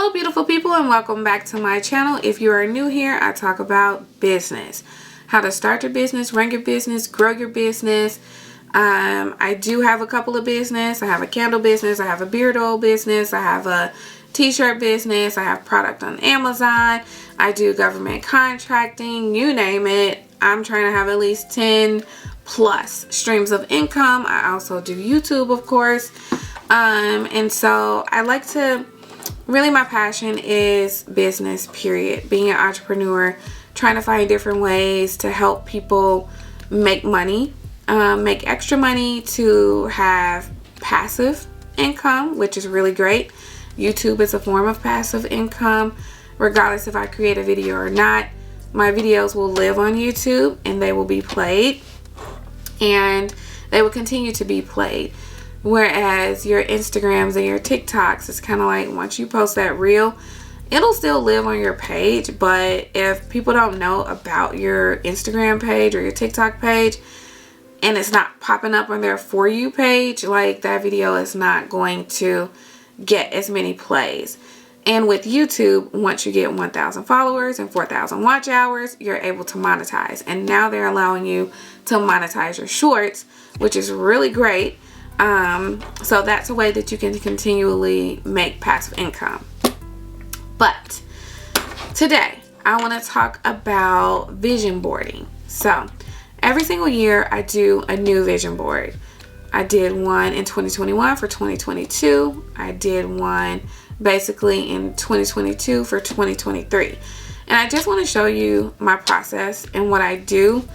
Hello beautiful people, and welcome back to my channel. If you are new here, I talk about business, how to start your business, run your business, grow your business. I do have a couple of business. I have a candle business, I have a beard oil business, I have a t-shirt business, I have product on Amazon, I do government contracting, you name it. I'm trying to have at least 10 plus streams of income. I also do YouTube, of course. And so I like to, really my passion is business, period. Being an entrepreneur, trying to find different ways to help people make money, make extra money, to have passive income, which is really great. YouTube is a form of passive income. Regardless if I create a video or not, my videos will live on YouTube and they will be played, and they will continue to be played. Whereas your Instagrams and your TikToks, it's kind of like once you post that reel, it'll still live on your page, but if people don't know about your Instagram page or your TikTok page and it's not popping up on their For You page, like that video is not going to get as many plays. And with YouTube, once you get 1,000 followers and 4,000 watch hours, you're able to monetize. And now they're allowing you to monetize your shorts, which is really great. So that's a way that you can continually make passive income. But today I want to talk about vision boarding. So every single year I do a new vision board. I did one in 2021 for 2022. I did one basically in 2022 for 2023. And I just want to show you my process and what I do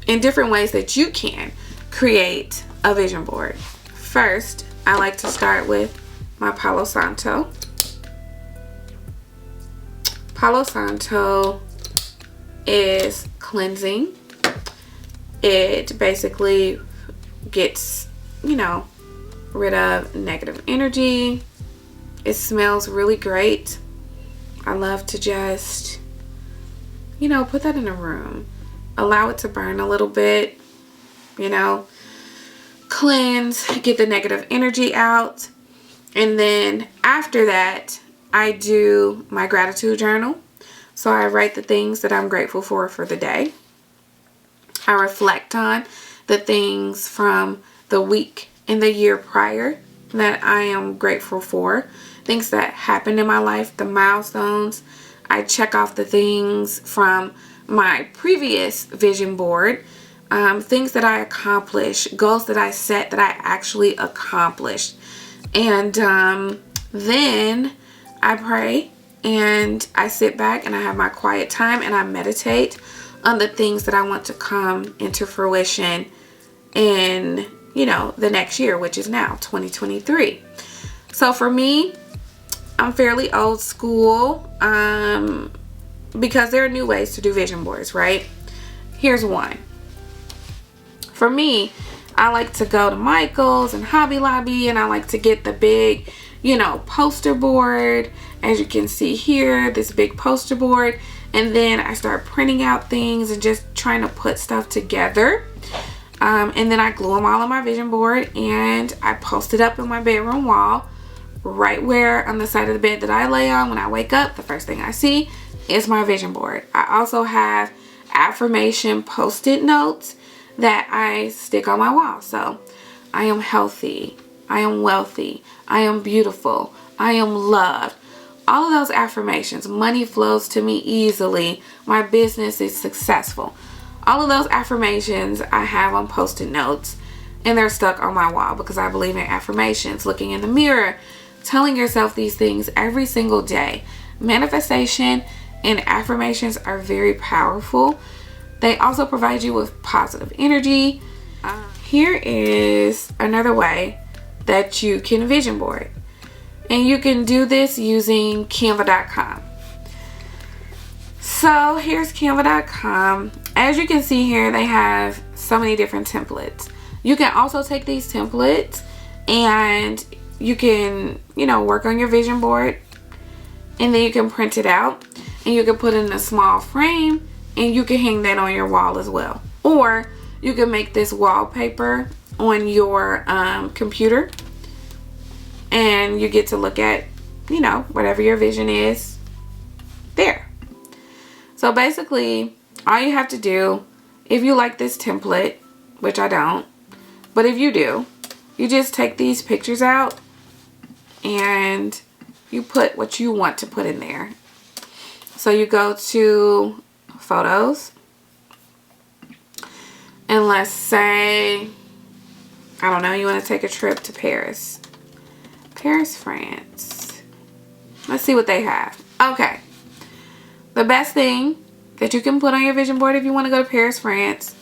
in different ways that you can create a vision board. First, I like to start with my Palo Santo. Palo Santo is cleansing. It basically gets, rid of negative energy. It smells really great. I love to just, put that in a room. Allow it to burn a little bit, cleanse, get the negative energy out. And then after that, I do my gratitude journal. So I write the things that I'm grateful for the day. I reflect on the things from the week and the year prior that I am grateful for. Things that happened in my life, the milestones. I check off the things from my previous vision board. Things that I accomplished, goals that I set that I actually accomplished. And then I pray and I sit back and I have my quiet time and I meditate on the things that I want to come into fruition in, the next year, which is now 2023. So for me, I'm fairly old school because there are new ways to do vision boards, right? Here's one. For me, I like to go to Michael's and Hobby Lobby, and I like to get the big, poster board. As you can see here, this big poster board. And then I start printing out things and just trying to put stuff together. And then I glue them all on my vision board and I post it up in my bedroom wall, right where on the side of the bed that I lay on when I wake up. The first thing I see is my vision board. I also have affirmation post-it notes that I stick on my wall. So I am healthy, I am wealthy, I am beautiful, I am loved. All of those affirmations. Money flows to me easily, my business is successful. All of those affirmations I have on post-it notes, and they're stuck on my wall because I believe in affirmations. Looking in the mirror, telling yourself these things every single day. Manifestation and affirmations are very powerful. They also provide you with positive energy. Here is another way that you can vision board. And you can do this using Canva.com. So here's Canva.com. As you can see here, they have so many different templates. You can also take these templates and you can, work on your vision board. And then you can print it out. And you can put it in a small frame. And you can hang that on your wall as well. Or you can make this wallpaper on your computer. And you get to look at you know, whatever your vision is there. So basically, all you have to do, if you like this template, which I don't, but if you do, you just take these pictures out and you put what you want to put in there. So you go to photos, and let's say, I don't know, you want to take a trip to Paris, France. Let's see what they have. Okay. The best thing that you can put on your vision board if you want to go to Paris, France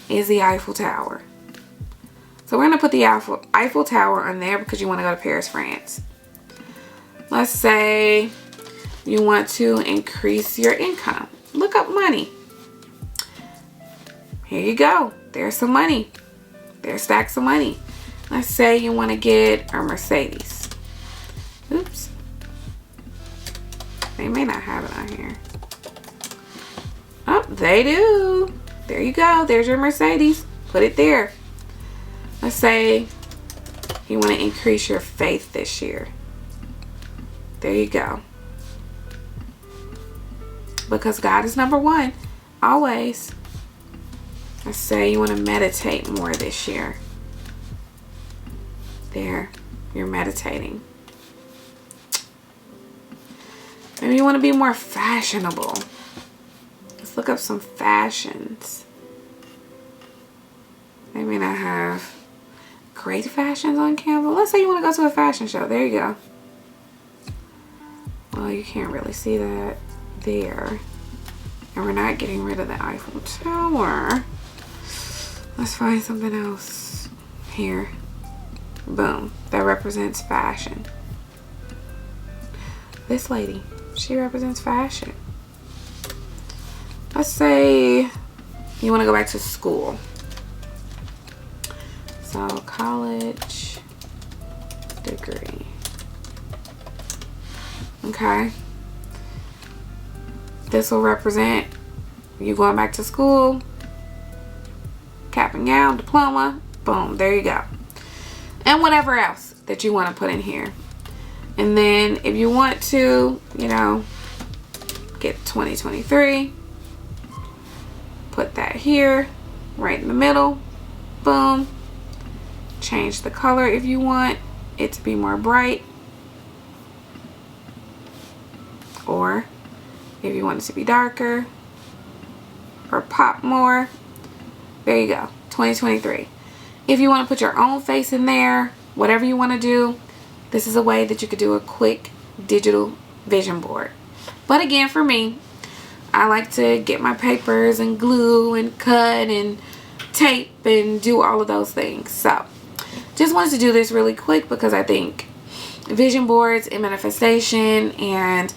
is the Eiffel Tower. So we're going to put the Eiffel Tower on there because you want to go to Paris, France. Let's say you want to increase your income. Look up money. Here you go. There's some money. There's stacks of money. Let's say you want to get a Mercedes. Oops. They may not have it on here. Oh, they do. There you go. There's your Mercedes. Put it there. Let's say you want to increase your faith this year. There you go. Because God is number one. Always. Let's say you want to meditate more this year. There. You're meditating. Maybe you want to be more fashionable. Let's look up some fashions. They may not have great fashions on Canva. Let's say you want to go to a fashion show. There you go. Well, you can't really see that there. And we're not getting rid of the Eiffel Tower. Let's find something else here. Boom. That represents fashion. This lady, she represents fashion. Let's say you want to go back to school. So, college degree. Okay. This will represent you going back to school. Cap and gown, diploma. Boom. There you go. And whatever else that you want to put in here. And then if you want to, you know, get 2023. Put that here. Right in the middle. Boom. Change the color if you want it to be more bright. Or if you want it to be darker or pop more, there you go, 2023. If you want to put your own face in there, whatever you want to do, this is a way that you could do a quick digital vision board. But again, for me, I like to get my papers and glue and cut and tape and do all of those things. So just wanted to do this really quick because I think vision boards and manifestation and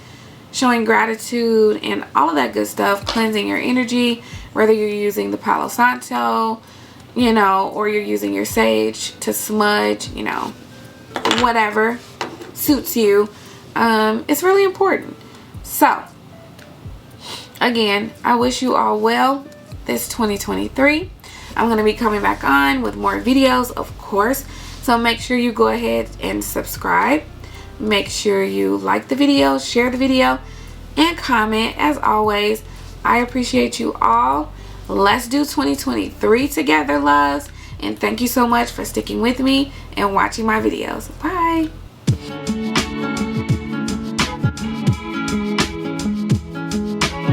showing gratitude and all of that good stuff, cleansing your energy, whether you're using the Palo Santo, you know, or you're using your sage to smudge, you know, whatever suits you, it's really important. So again, I wish you all well this 2023. I'm going to be coming back on with more videos, of course, so make sure you go ahead and subscribe. Make sure you like the video, share the video, and comment. As always, I appreciate you all. Let's do 2023 together, loves. And thank you so much for sticking with me and watching my videos. Bye.